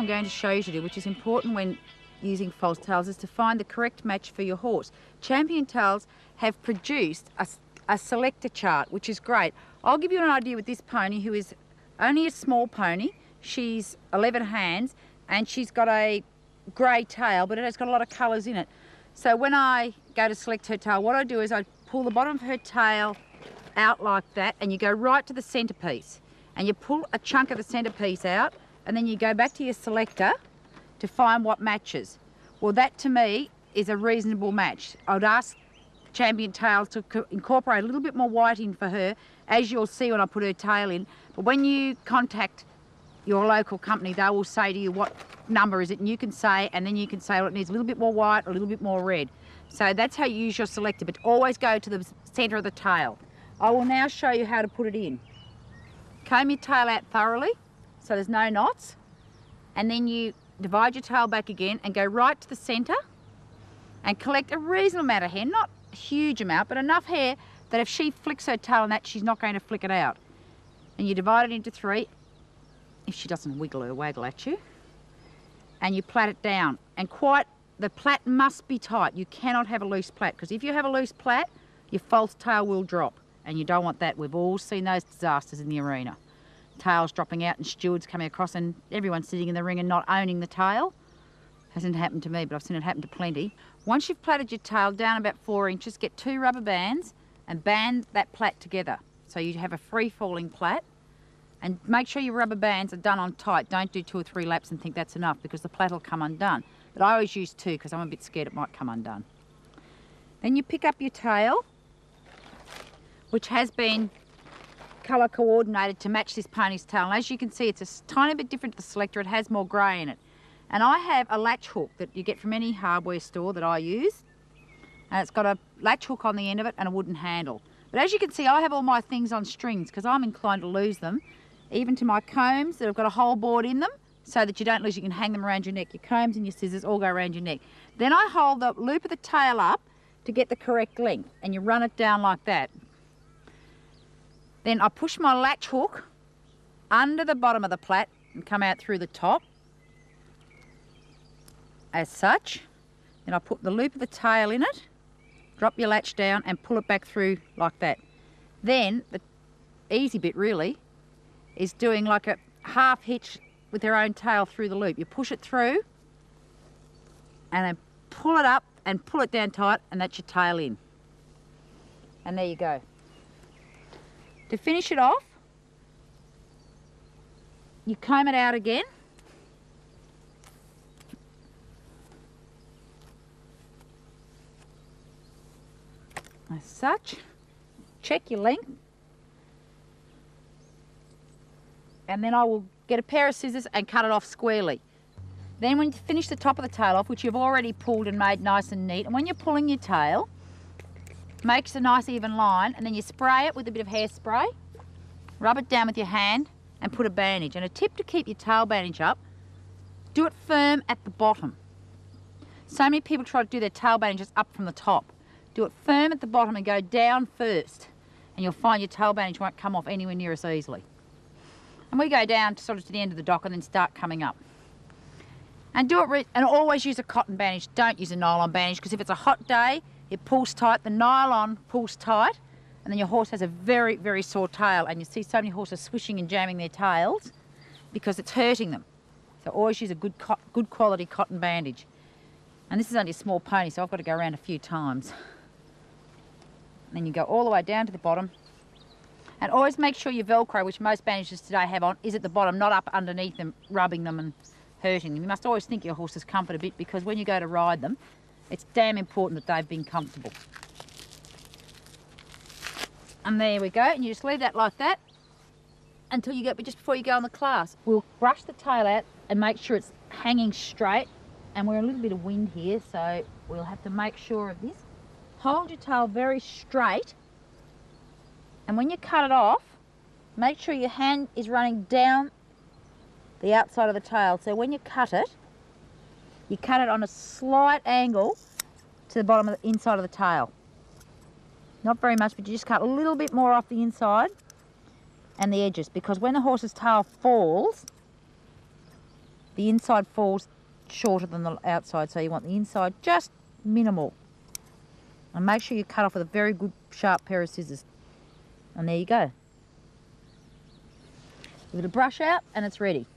I'm going to show you to do, which is important when using false tails, is to find the correct match for your horse. Champion Tails have produced a selector chart, which is great. I'll give you an idea with this pony, who is only a small pony. She's 11 hands and she's got a grey tail, but it has got a lot of colours in it. So when I go to select her tail, what I do is I pull the bottom of her tail out like that, and you go right to the centrepiece and you pull a chunk of the centrepiece out, and then you go back to your selector to find what matches. Well, that to me is a reasonable match. I would ask Champion Tails to incorporate a little bit more white in for her, as you'll see when I put her tail in. But when you contact your local company, they will say to you what number is it, and you can say, and then you can say, well, it needs a little bit more white or a little bit more red. So that's how you use your selector, but always go to the centre of the tail. I will now show you how to put it in. Comb your tail out thoroughly so there's no knots, and then you divide your tail back again and go right to the centre and collect a reasonable amount of hair, not a huge amount, but enough hair that if she flicks her tail on that, she's not going to flick it out. And you divide it into 3, if she doesn't wiggle or waggle at you, and you plait it down. And the plait must be tight. You cannot have a loose plait, because if you have a loose plait, your false tail will drop, and you don't want that. We've all seen those disasters in the arena. Tails dropping out and stewards coming across and everyone sitting in the ring and not owning the tail. Hasn't happened to me, but I've seen it happen to plenty. Once you've plaited your tail down about 4 inches, get 2 rubber bands and band that plait together so you have a free-falling plait. And make sure your rubber bands are done on tight. Don't do 2 or 3 laps and think that's enough, because the plait will come undone. But I always use 2 because I'm a bit scared it might come undone. Then you pick up your tail, which has been colour coordinated to match this pony's tail. And as you can see, it's a tiny bit different to the selector. It has more grey in it. And I have a latch hook that you get from any hardware store that I use. And it's got a latch hook on the end of it and a wooden handle. But as you can see, I have all my things on strings because I'm inclined to lose them. Even to my combs that have got a hole bored in them, so that you don't lose. You can hang them around your neck. Your combs and your scissors all go around your neck. Then I hold the loop of the tail up to get the correct length, and you run it down like that. Then I push my latch hook under the bottom of the plait and come out through the top, as such. Then I put the loop of the tail in it, drop your latch down and pull it back through like that. Then the easy bit really is doing like a half hitch with their own tail through the loop. You push it through and then pull it up and pull it down tight, and that's your tail in. And there you go. To finish it off, you comb it out again. As such. Check your length. And then I will get a pair of scissors and cut it off squarely. Then when you finish the top of the tail off, which you've already pulled and made nice and neat, and when you're pulling your tail, makes a nice even line, and then you spray it with a bit of hairspray, rub it down with your hand and put a bandage. And a tip to keep your tail bandage up, do it firm at the bottom. So many people try to do their tail bandages up from the top. Do it firm at the bottom and go down first, and you'll find your tail bandage won't come off anywhere near as easily. And we go down to sort of to the end of the dock and then start coming up. And do it, and always use a cotton bandage. Don't use a nylon bandage, because if it's a hot day, it pulls tight, the nylon pulls tight, and then your horse has a very, very sore tail, and you see so many horses swishing and jamming their tails because it's hurting them. So always use a good quality cotton bandage. And this is only a small pony, so I've got to go around a few times. And then you go all the way down to the bottom. And always make sure your Velcro, which most bandages today have on, is at the bottom, not up underneath them, rubbing them and hurting them. You must always think of your horse's comfort a bit, because when you go to ride them, it's damn important that they've been comfortable. And there we go, and you just leave that like that until you just before you go on the class. We'll brush the tail out and make sure it's hanging straight, and we're a little bit of wind here, so we'll have to make sure of this. Hold your tail very straight, and when you cut it off, make sure your hand is running down the outside of the tail. So when you cut it on a slight angle to the bottom of the inside of the tail. Not very much, but you just cut a little bit more off the inside and the edges, because when the horse's tail falls, the inside falls shorter than the outside, so you want the inside just minimal. And make sure you cut off with a very good sharp pair of scissors. And there you go. Give it a brush out and it's ready.